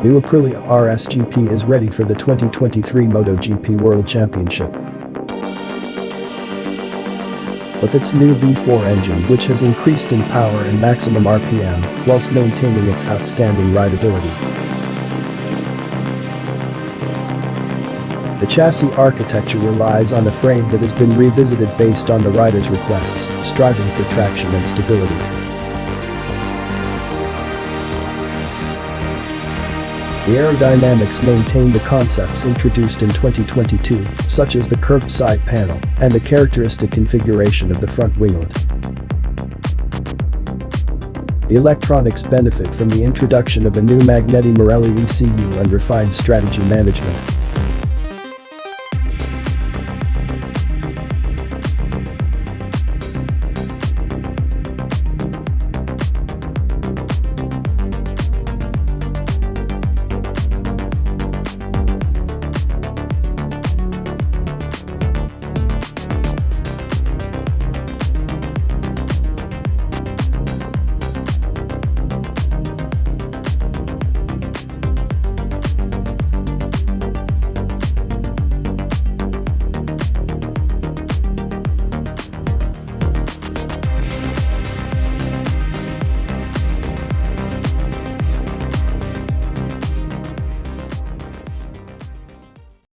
New Aprilia RSGP is ready for the 2023 MotoGP World Championship. With its new V4 engine, which has increased in power and maximum RPM, whilst maintaining its outstanding rideability. The chassis architecture relies on a frame that has been revisited based on the rider's requests, striving for traction and stability. The aerodynamics maintain the concepts introduced in 2022, such as the curved side panel and the characteristic configuration of the front winglet. The electronics benefit from the introduction of a new Magneti Marelli ECU and refined strategy management.